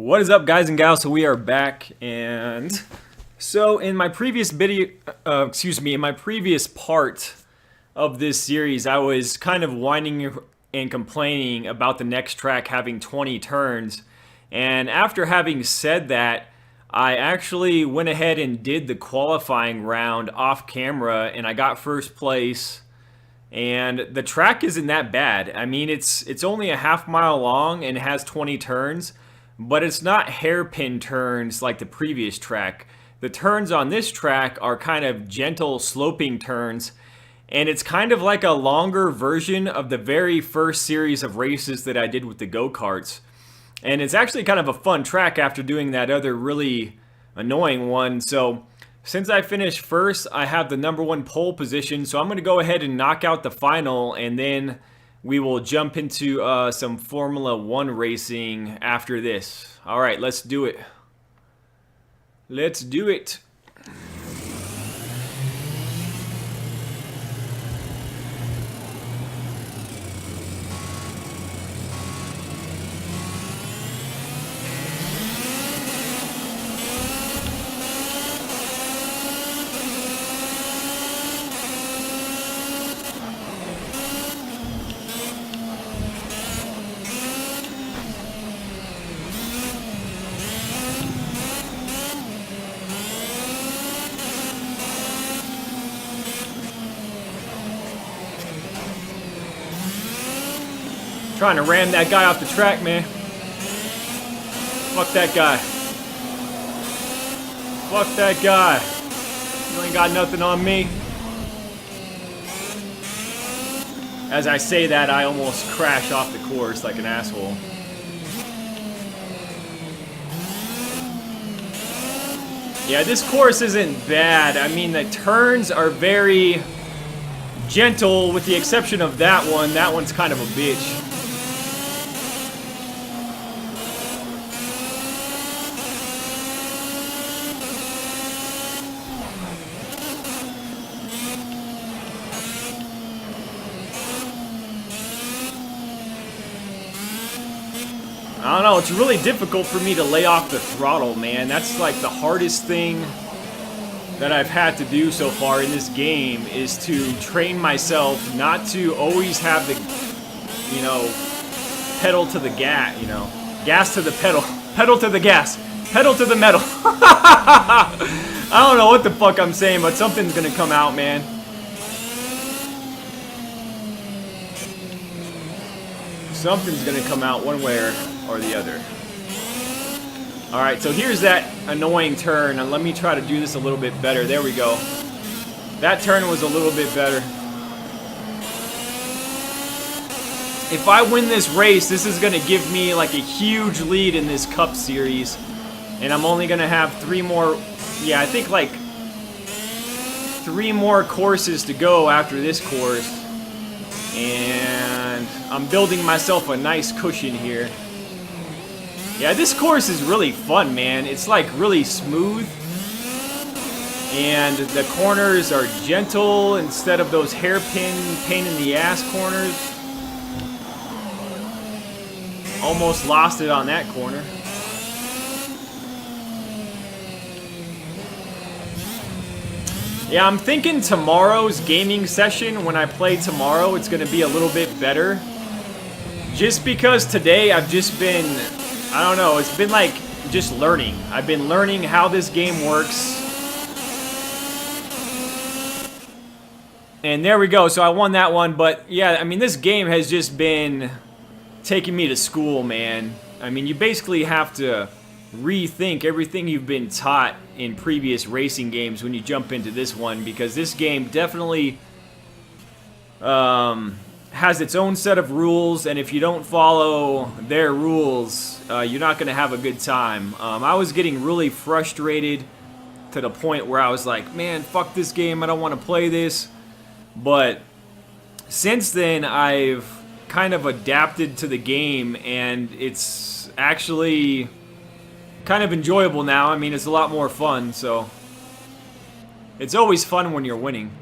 What is up, guys and gals? So we are back, and so in my previous video, in my previous part of this series, I was kind of whining and complaining about the next track having 20 turns, and after having said that, I actually went ahead and did the qualifying round off camera, and I got first place. And the track isn't that bad. I mean, it's only a half-mile long and it has 20 turns, but it's not hairpin turns like the previous track. The turns on this track are kind of gentle sloping turns, and it's kind of like a longer version of the very first series of races that I did with the go-karts. And it's actually kind of a fun track after doing that other really annoying one. So since I finished first, I have the #1 pole position, so I'm going to go ahead and knock out the final, and then we will jump into some Formula 1 racing after this. Alright, let's do it. Let's do it. Trying to ram that guy off the track, man. Fuck that guy. Fuck that guy. You ain't got nothing on me. As I say that, I almost crash off the course like an asshole. Yeah, this course isn't bad. I mean, the turns are very gentle with the exception of that one. That one's kind of a bitch. I don't know, it's really difficult for me to lay off the throttle, man. That's like the hardest thing that I've had to do so far in this game, is to train myself not to always have the, pedal to the gas, gas to the pedal, pedal to the gas, pedal to the metal. I don't know what the fuck I'm saying, but something's gonna come out, man. Something's gonna come out one way or the other. Alright, so here's that annoying turn, and let me try to do this a little bit better. There we go. That turn was a little bit better. If I win this race, this is gonna give me like a huge lead in this Cup Series. And I'm only gonna have 3 more, I think like 3 more courses to go after this course. And I'm building myself a nice cushion here. Yeah, this course is really fun, man. It's like really smooth. And the corners are gentle instead of those hairpin, pain in the ass corners. Almost lost it on that corner. Yeah, I'm thinking tomorrow's gaming session, when I play tomorrow, it's going to be a little bit better. Just because today I've just been, I don't know, it's been like just learning. I've been learning how this game works. And there we go, so I won that one, but yeah, I mean, this game has just been taking me to school, man. I mean, you basically have to rethink everything you've been taught in previous racing games when you jump into this one, because this game definitely has its own set of rules, and if you don't follow their rules, you're not going to have a good time. I was getting really frustrated to the point where I was like, man, fuck this game, I don't want to play this. But since then, I've kind of adapted to the game, and it's actually kind of enjoyable now. I mean, it's a lot more fun, so it's always fun when you're winning.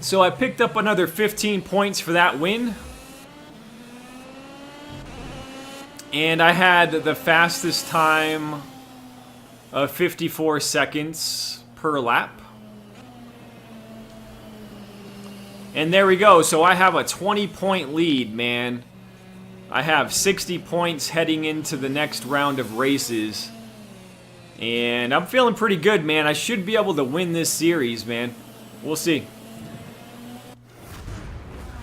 So I picked up another 15 points for that win. And I had the fastest time of 54 seconds per lap. And there we go. So I have a 20-point lead, man. I have 60 points heading into the next round of races. And I'm feeling pretty good, man. I should be able to win this series, man. We'll see.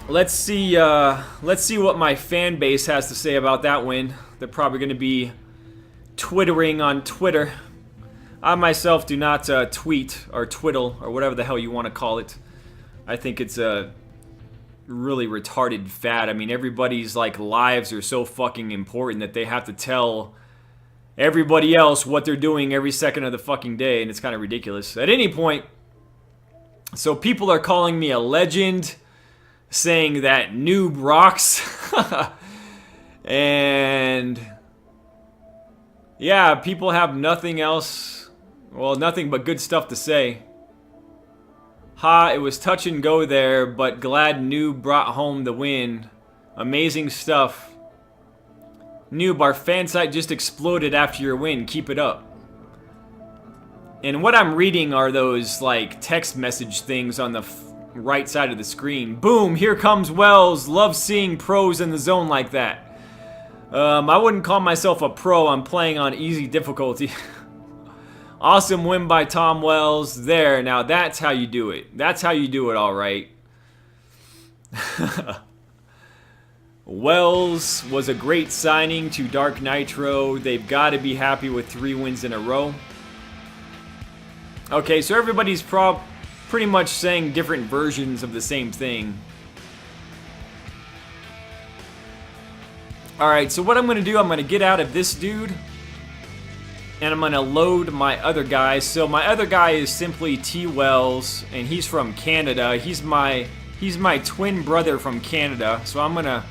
Let's see what my fan base has to say about that win. They're probably going to be twittering on Twitter. I myself do not tweet or twiddle or whatever the hell you want to call it. I think it's a really retarded fad. I mean, everybody's like lives are so fucking important that they have to tell everybody else what they're doing every second of the fucking day, and it's kind of ridiculous. At any point, so people are calling me a legend, saying that noob rocks, and yeah, people have nothing else, well, nothing but good stuff to say. Ha, it was touch and go there, but glad Noob brought home the win. Amazing stuff. Noob, our fan site just exploded after your win. Keep it up. And what I'm reading are those, like, text message things on the right side of the screen. Boom, here comes Wells. Love seeing pros in the zone like that. I wouldn't call myself a pro. I'm playing on easy difficulty. Awesome win by Tom Wells. There, now that's how you do it. That's how you do it, all right. Wells was a great signing to Dark Nitro. They've got to be happy with 3 wins in a row. Okay, so everybody's pretty much saying different versions of the same thing. Alright, so what I'm going to do, I'm going to get out of this dude. And I'm going to load my other guy. So my other guy is simply T. Wells, and he's from Canada. He's my twin brother from Canada. So I'm going to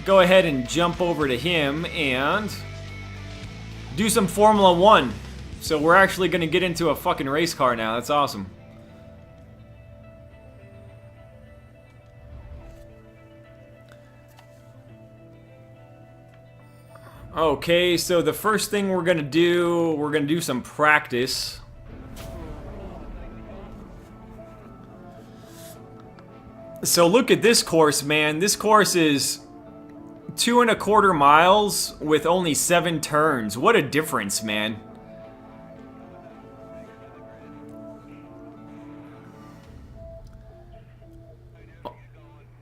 go ahead and jump over to him and do some Formula 1. So we're actually going to get into a fucking race car now. That's awesome. Okay, so the first thing we're gonna do some practice. So look at this course, man. This course is 2.25 miles with only 7 turns. What a difference, man.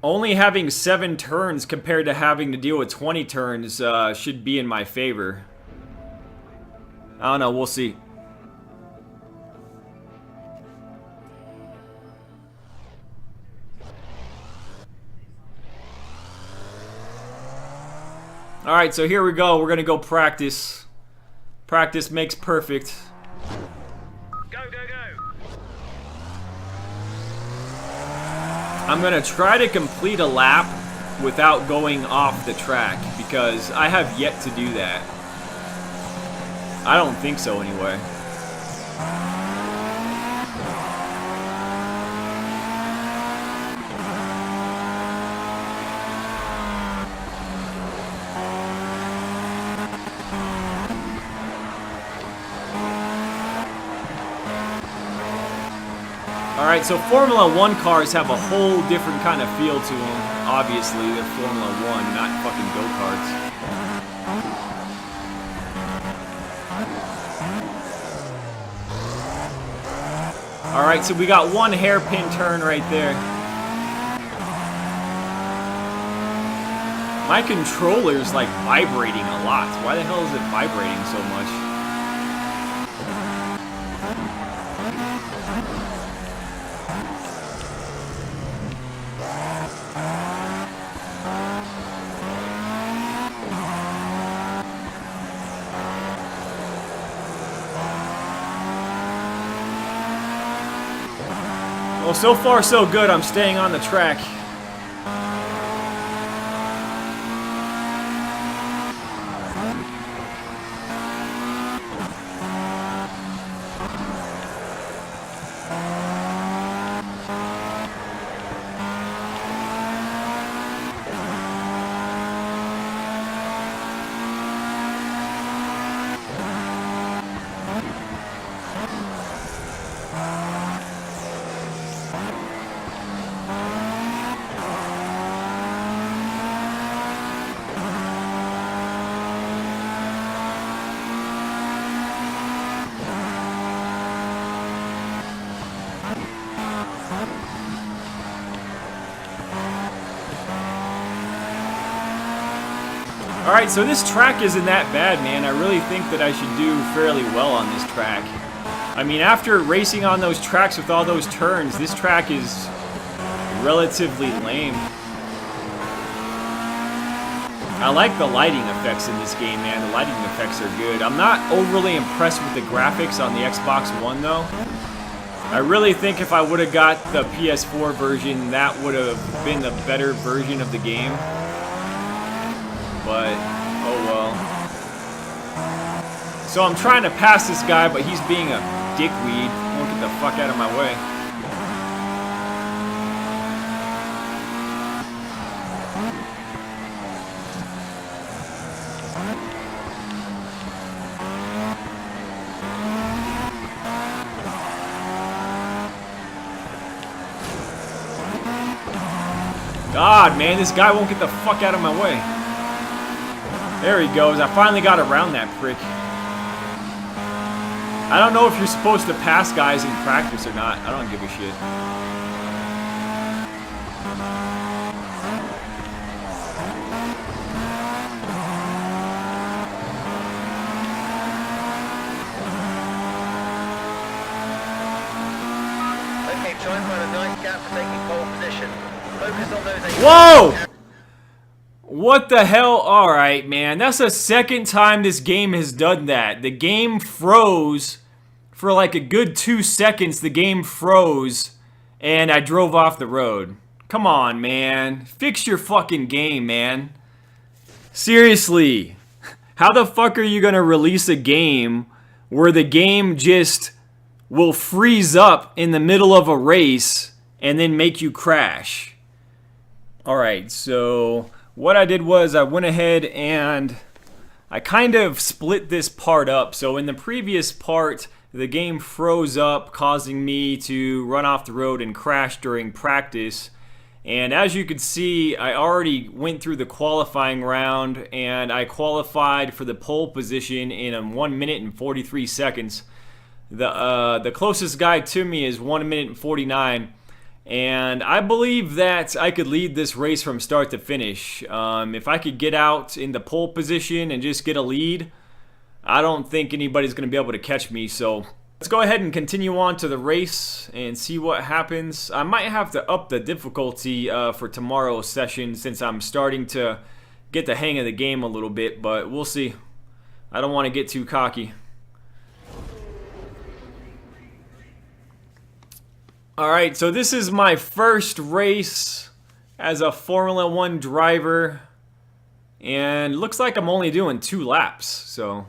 Only having 7 turns compared to having to deal with 20 turns should be in my favor. I don't know, we'll see. Alright, so here we go. We're gonna go practice. Practice makes perfect. Go, go, go! I'm gonna try to complete a lap without going off the track because I have yet to do that. I don't think so anyway. Alright, so Formula 1 cars have a whole different kind of feel to them. Obviously, they're Formula 1, not fucking go-karts. Alright, so we got one hairpin turn right there. My controller's like vibrating a lot. Why the hell is it vibrating so much? Well, so far so good. I'm staying on the track. Alright, so this track isn't that bad, man. I really think that I should do fairly well on this track. I mean, after racing on those tracks with all those turns, this track is relatively lame. I like the lighting effects in this game, man. The lighting effects are good. I'm not overly impressed with the graphics on the Xbox One, though. I really think if I would have got the PS4 version, that would have been the better version of the game. But, oh well. So I'm trying to pass this guy, but he's being a dickweed. Won't get the fuck out of my way. God, man, this guy won't get the fuck out of my way. There he goes. I finally got around that prick. I don't know if you're supposed to pass guys in practice or not. I don't give a shit. Okay, try and find a nice gap for taking pole position. Focus on those 8. Whoa! What the hell? Alright, man. That's the second time this game has done that. The game froze for like a good 2 seconds. The game froze and I drove off the road. Come on, man. Fix your fucking game, man. Seriously. How the fuck are you gonna release a game where the game just will freeze up in the middle of a race and then make you crash? Alright, so what I did was I went ahead and I kind of split this part up. So in the previous part, the game froze up, causing me to run off the road and crash during practice. And as you can see, I already went through the qualifying round and I qualified for the pole position in 1 minute and 43 seconds. The closest guy to me is 1 minute and 49. And I believe that I could lead this race from start to finish. If I could get out in the pole position and just get a lead, I don't think anybody's going to be able to catch me. So let's go ahead and continue on to the race and see what happens. I might have to up the difficulty for tomorrow's session since I'm starting to get the hang of the game a little bit, but we'll see. I don't want to get too cocky. Alright, so this is my first race as a Formula 1 driver, and looks like I'm only doing 2 laps, so...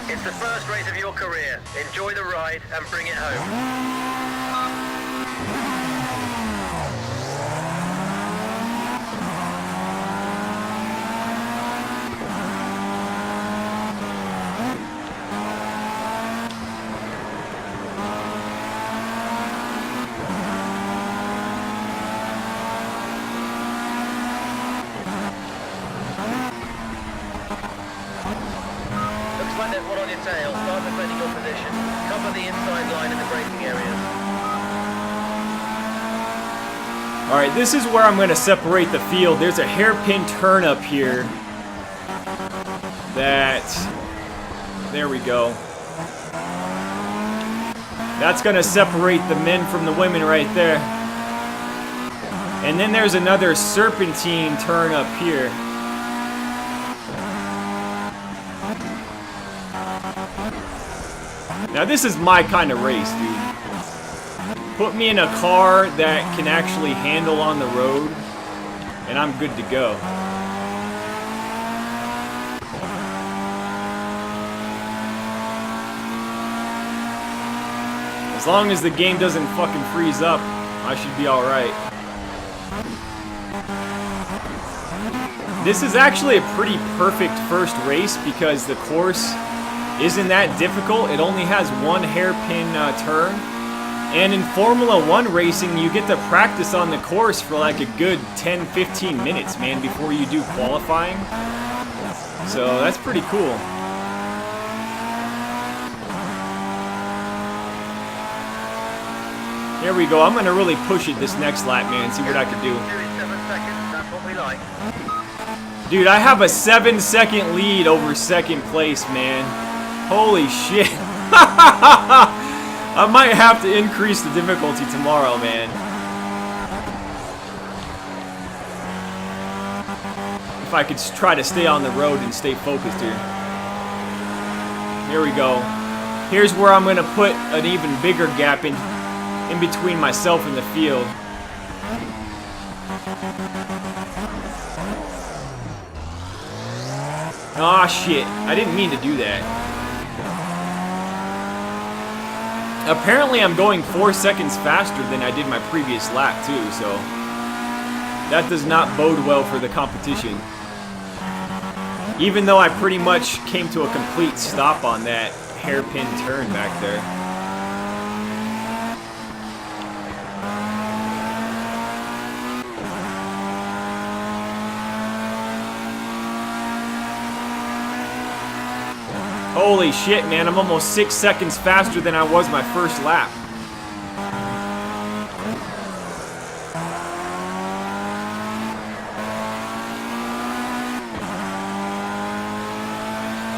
It's the first race of your career. Enjoy the ride and bring it home. Like there's one on your tail. Start defending your position. Cover the inside line in the braking areas. Alright, this is where I'm going to separate the field. There's a hairpin turn up here. There we go. That's going to separate the men from the women right there. And then there's another serpentine turn up here. Now this is my kind of race, dude. Put me in a car that can actually handle on the road, and I'm good to go. As long as the game doesn't fucking freeze up, I should be alright. This is actually a pretty perfect first race because the course isn't that difficult. It only has one hairpin turn. And in Formula 1 racing, you get to practice on the course for like a good 10-15 minutes, man, before you do qualifying. So that's pretty cool. Here we go. I'm going to really push it this next lap, man. See what I can do. Do it 7 seconds. That's what we like. Dude, I have a 7-second lead over second place, man. Holy shit. I might have to increase the difficulty tomorrow, man. If I could try to stay on the road and stay focused here. Here we go. Here's where I'm going to put an even bigger gap in between myself and the field. Aw, shit. I didn't mean to do that. Apparently, I'm going 4 seconds faster than I did my previous lap, too, so that does not bode well for the competition. Even though I pretty much came to a complete stop on that hairpin turn back there. Holy shit, man, I'm almost 6 seconds faster than I was my first lap.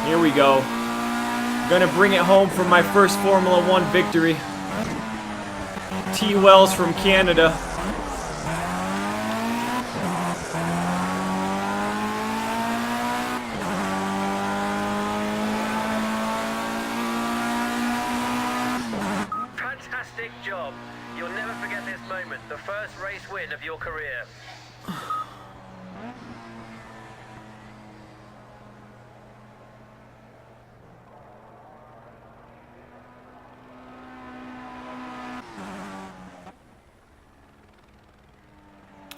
Here we go. Gonna bring it home for my first Formula 1 victory. T. Wells from Canada. Fantastic job. You'll never forget this moment. The first race win of your career.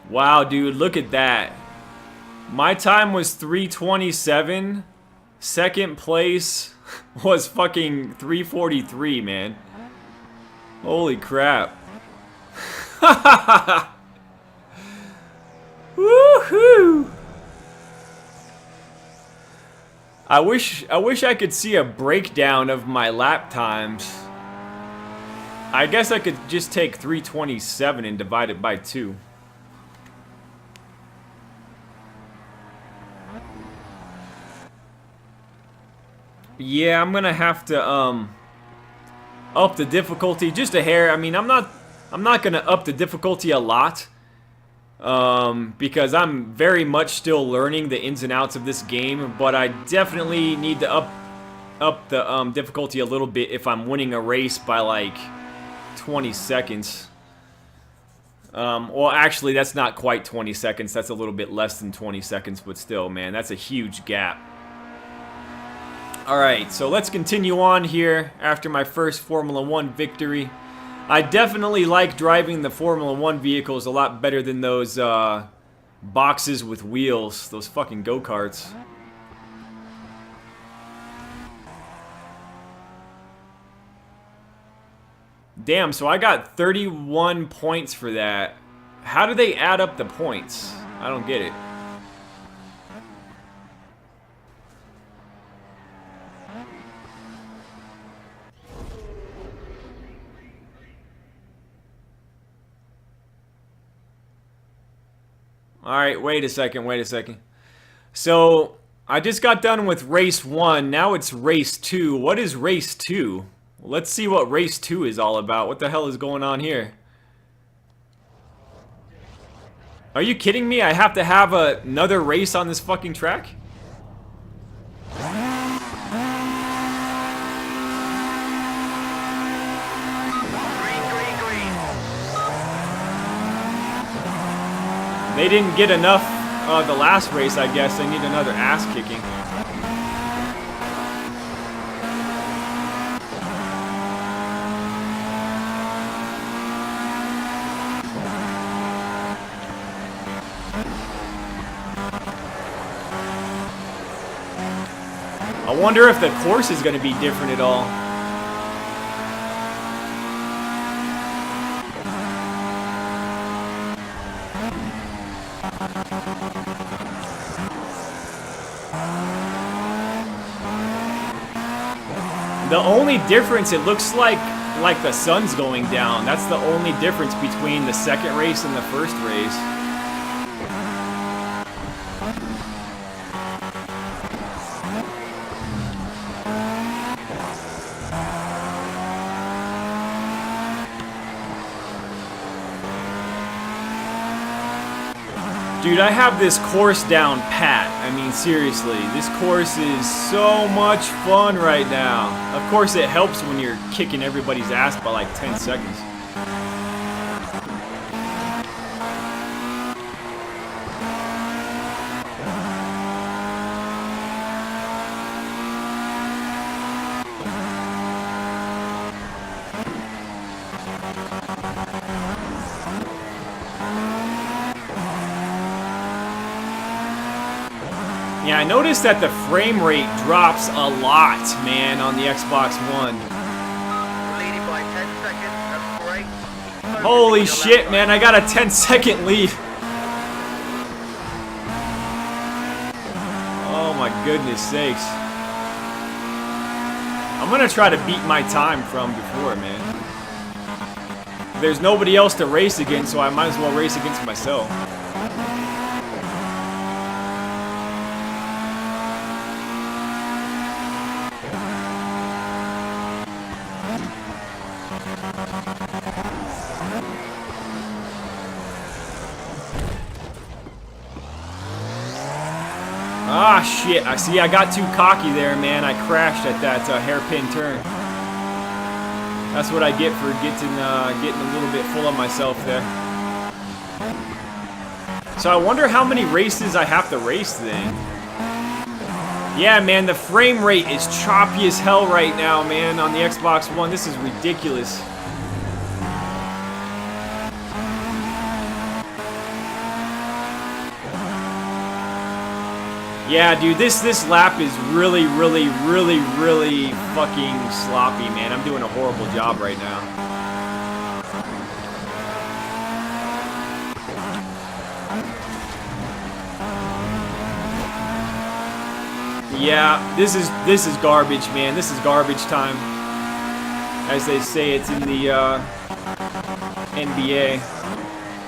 Wow, dude, look at that. My time was 3:27. Second place was fucking 3:43, man. Holy crap. Woohoo! I wish I could see a breakdown of my lap times. I guess I could just take 3:27 and divide it by 2. Yeah, I'm gonna have to up the difficulty just a hair. I mean, I'm not gonna up the difficulty a lot because I'm very much still learning the ins and outs of this game. But I definitely need to up the difficulty a little bit if I'm winning a race by like 20 seconds. Well, actually, that's not quite 20 seconds. That's a little bit less than 20 seconds, but still, man, that's a huge gap. Alright, so let's continue on here after my first Formula 1 victory. I definitely like driving the Formula 1 vehicles a lot better than those boxes with wheels, those fucking go-karts. Damn, so I got 31 points for that. How do they add up the points? I don't get it. Alright, wait a second. So, I just got done with race 1, now it's race 2. What is race 2? Well, let's see what race 2 is all about. What the hell is going on here? Are you kidding me? I have to have another race on this fucking track? They didn't get enough the last race, I guess. They need another ass kicking. I wonder if the course is going to be different at all. The only difference, it looks like the sun's going down. That's the only difference between the second race and the first race. Dude, I have this course down pat. I mean, seriously, this course is so much fun right now. Of course, it helps when you're kicking everybody's ass by like 10 seconds. Yeah, I noticed that the frame rate drops a lot, man, on the Xbox One. Leading by 10 seconds, that's great. Holy shit, man, I got a 10-second lead. Oh my goodness sakes. I'm gonna try to beat my time from before, man. There's nobody else to race against, so I might as well race against myself. Ah, shit. I see I got too cocky there, man. I crashed at that hairpin turn. That's what I get for getting a little bit full of myself there. So I wonder how many races I have to race then. Yeah, man, the frame rate is choppy as hell right now, man, on the Xbox One. This is ridiculous. Yeah, dude, this lap is really fucking sloppy, man. I'm doing a horrible job right now. Yeah, this is garbage, man. This is garbage time. As they say, it's in the NBA.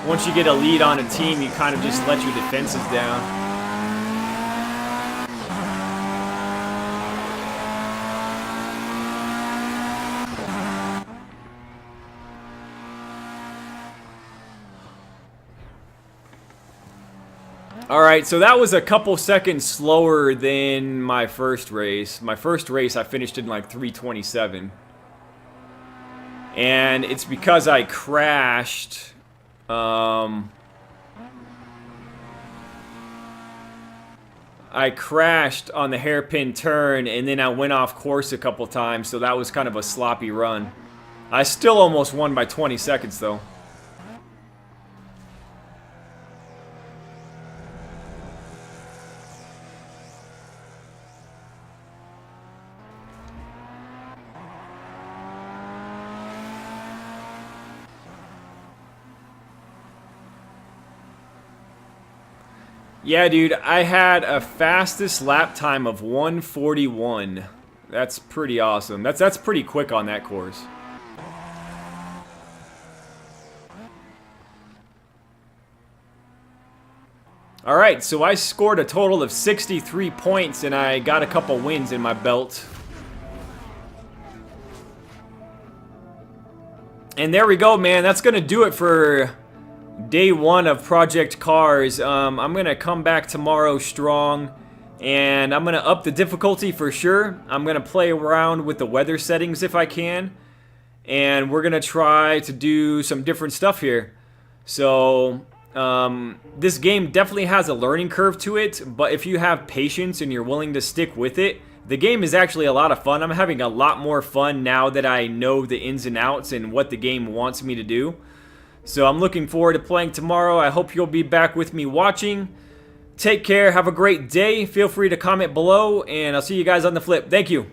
Once you get a lead on a team, you kind of just let your defenses down. Alright, so that was a couple seconds slower than my first race. My first race I finished in like 3:27. And it's because I crashed. I crashed on the hairpin turn and then I went off course a couple times, so that was kind of a sloppy run. I still almost won by 20 seconds though. Yeah, dude, I had a fastest lap time of 1:41. That's pretty awesome. That's pretty quick on that course. Alright, so I scored a total of 63 points and I got a couple wins in my belt. And there we go, man. That's gonna do it for Day 1 of Project Cars. I'm gonna come back tomorrow strong, and I'm gonna up the difficulty for sure. I'm gonna play around with the weather settings if I can, and we're gonna try to do some different stuff here. So this game definitely has a learning curve to it, but if you have patience and you're willing to stick with it, the game is actually a lot of fun. I'm having a lot more fun now that I know the ins and outs and what the game wants me to do. So I'm looking forward to playing tomorrow. I hope you'll be back with me watching. Take care. Have a great day. Feel free to comment below, and I'll see you guys on the flip. Thank you.